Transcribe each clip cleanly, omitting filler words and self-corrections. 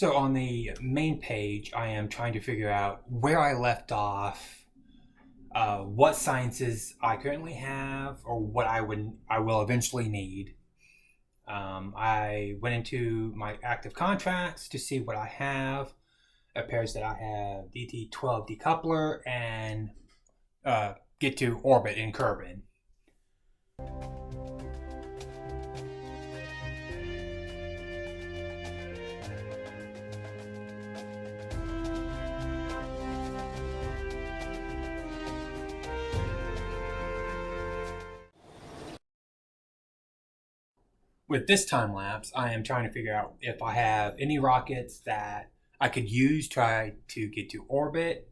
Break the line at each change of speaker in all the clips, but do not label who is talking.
So on the main page, I am trying to figure out where I left off, what sciences I currently have, or what I will eventually need. I went into my active contracts to see what I have. It appears that I have DT12 decoupler and get to orbit in Kerbal. With this time lapse, I am trying to figure out if I have any rockets that I could use try to get to orbit.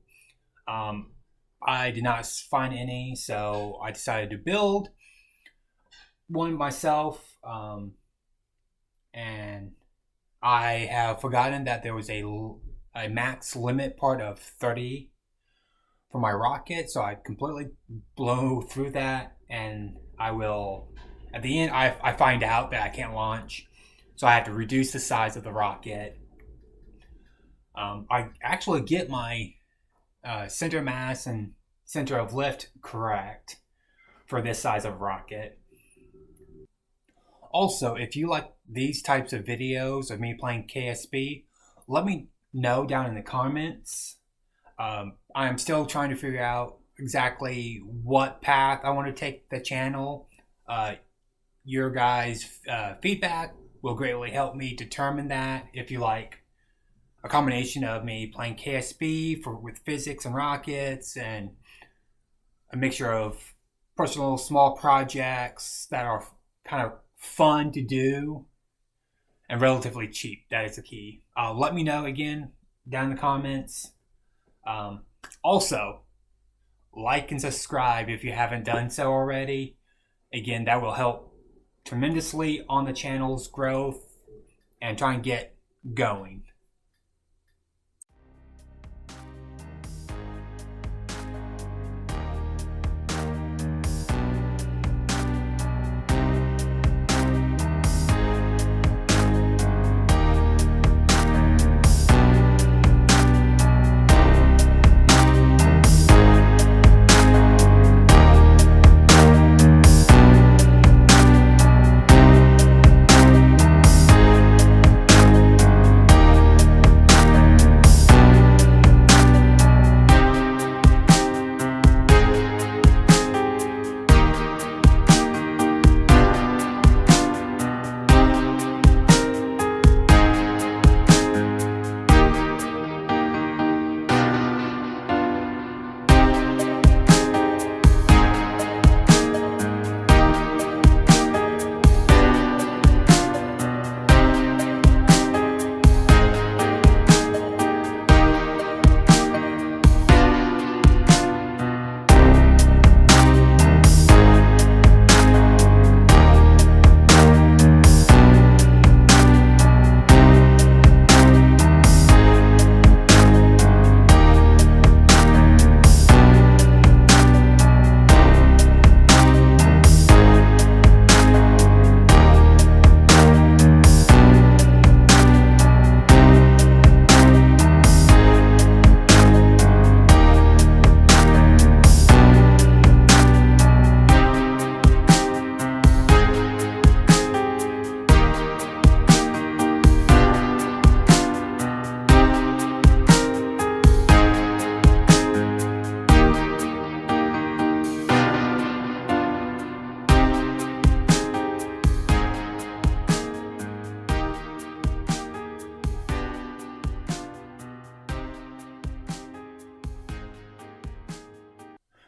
I did not find any, so I decided to build one myself. And I have forgotten that there was a max limit part of 30 for my rocket, so I completely blow through that, and I will. At the end, I find out that I can't launch, so I have to reduce the size of the rocket. I actually get my center of mass and center of lift correct for this size of rocket. Also, if you like these types of videos of me playing KSB, let me know down in the comments. I am still trying to figure out exactly what path I want to take the channel. Your guys' feedback will greatly help me determine that. If you like a combination of me playing KSB with physics and rockets, and a mixture of personal small projects that are kind of fun to do and relatively cheap, that is the key. Let me know again down in the comments. Also, like and subscribe if you haven't done so already. Again, that will help tremendously on the channel's growth and try and get going.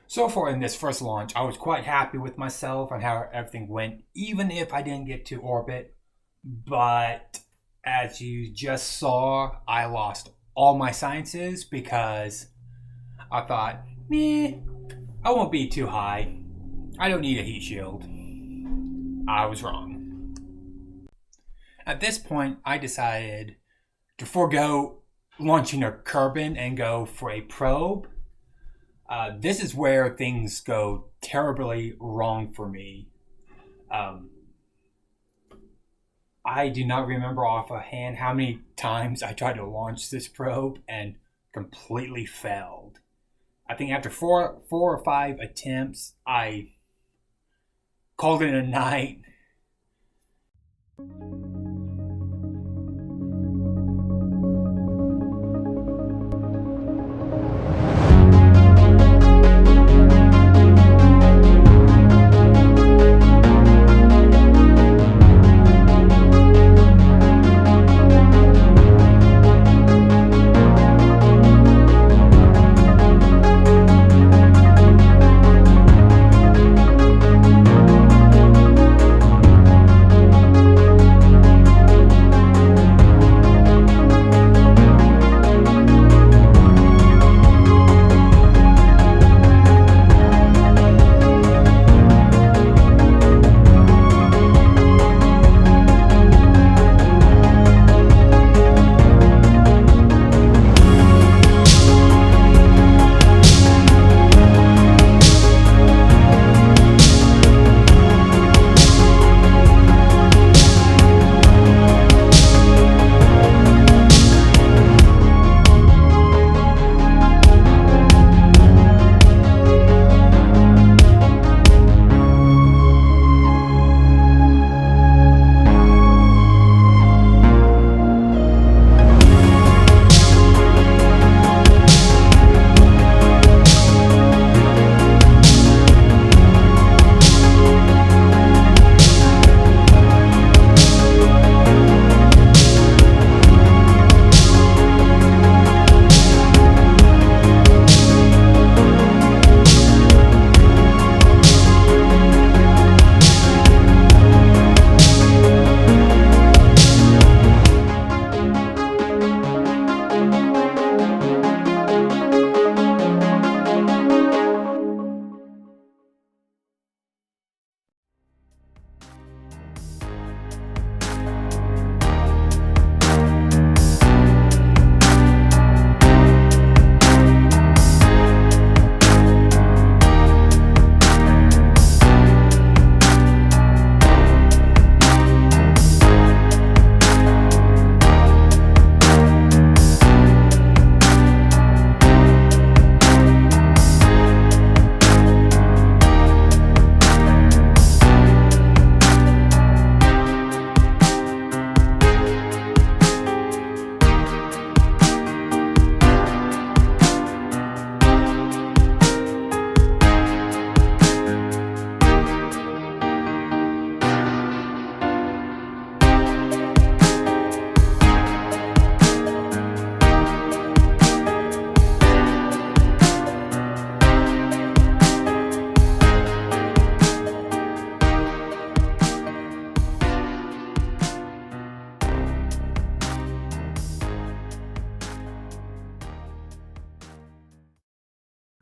So far in this first launch, I was quite happy with myself and how everything went, even if I didn't get to orbit. But as you just saw, I lost all my sciences because I thought, I won't be too high. I don't need a heat shield. I was wrong. At this point, I decided to forego launching a Kerbal and go for a probe. This is where things go terribly wrong for me. I do not remember offhand how many times I tried to launch this probe and completely failed. I think after four or five attempts, I called it a night.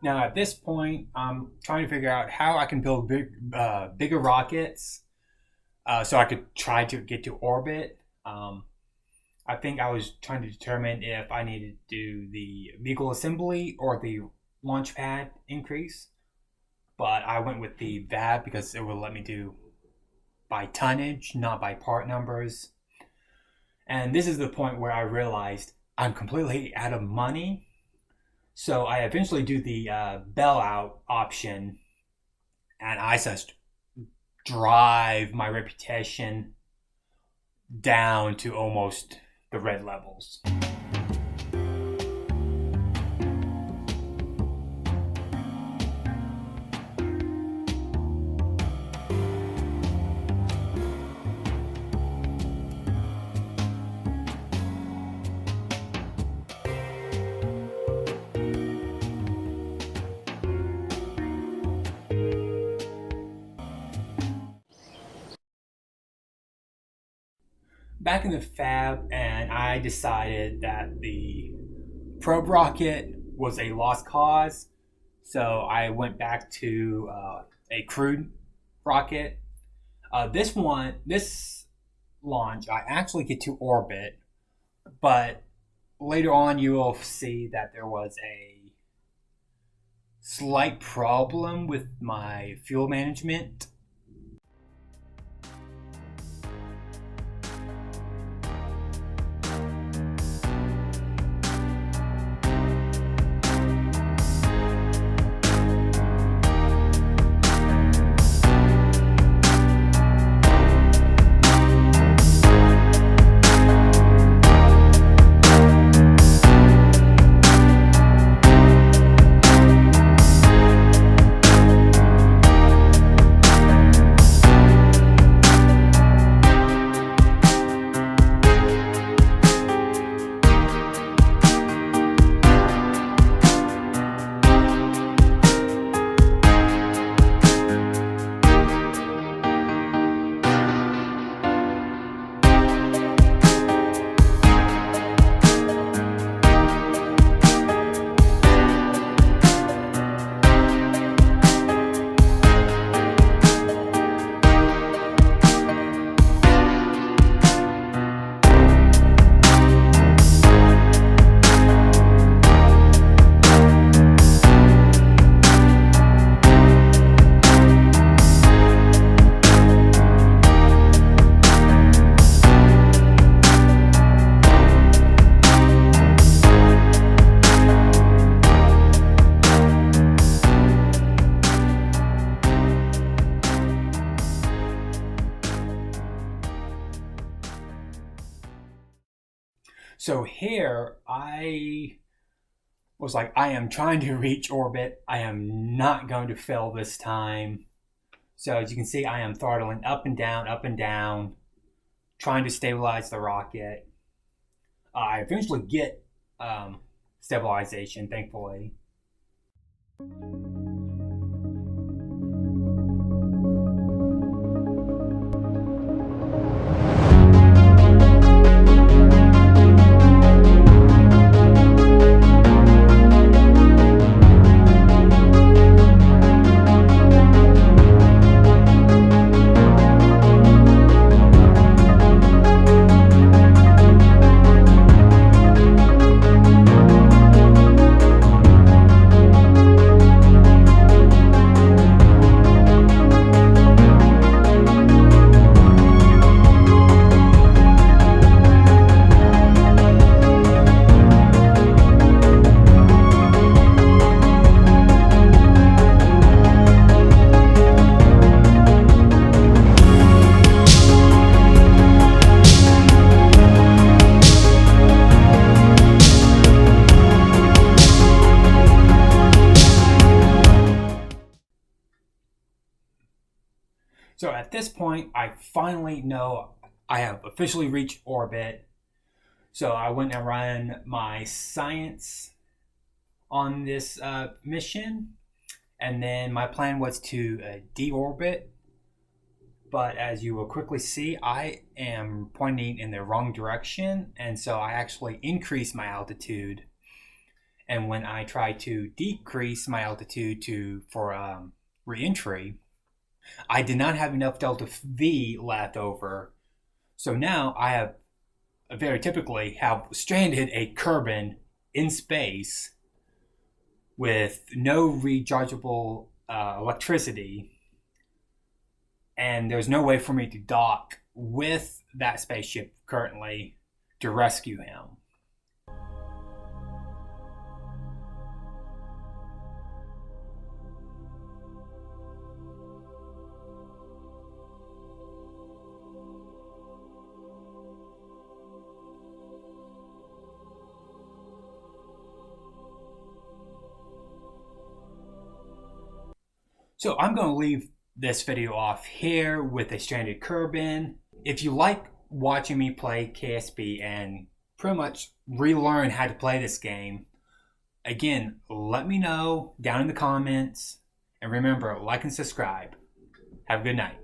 Now, at this point, I'm trying to figure out how I can build bigger rockets so I could try to get to orbit. I think I was trying to determine if I needed to do the vehicle assembly or the launch pad increase, but I went with the VAB because it would let me do by tonnage, not by part numbers. And this is the point where I realized I'm completely out of money. So I eventually do the bailout option, and I just drive my reputation down to almost the red levels. Back in the fab, and I decided that the probe rocket was a lost cause, so I went back to a crude rocket. This launch, I actually get to orbit, but later on you will see that there was a slight problem with my fuel management. So here I was like, I am trying to reach orbit. I am not going to fail this time. So as you can see, I am throttling up and down, trying to stabilize the rocket. I eventually get stabilization, thankfully. So at this point, I finally know I have officially reached orbit. So I went and ran my science on this mission, and then my plan was to deorbit. But as you will quickly see, I am pointing in the wrong direction, and so I actually increased my altitude. And when I try to decrease my altitude for reentry, I did not have enough delta V left over. So now I have very typically have stranded a Kerbal in space with no rechargeable electricity, and there's no way for me to dock with that spaceship currently to rescue him. So I'm going to leave this video off here with a stranded Kerbal. If you like watching me play KSP and pretty much relearn how to play this game, again, let me know down in the comments. And remember, like and subscribe. Have a good night.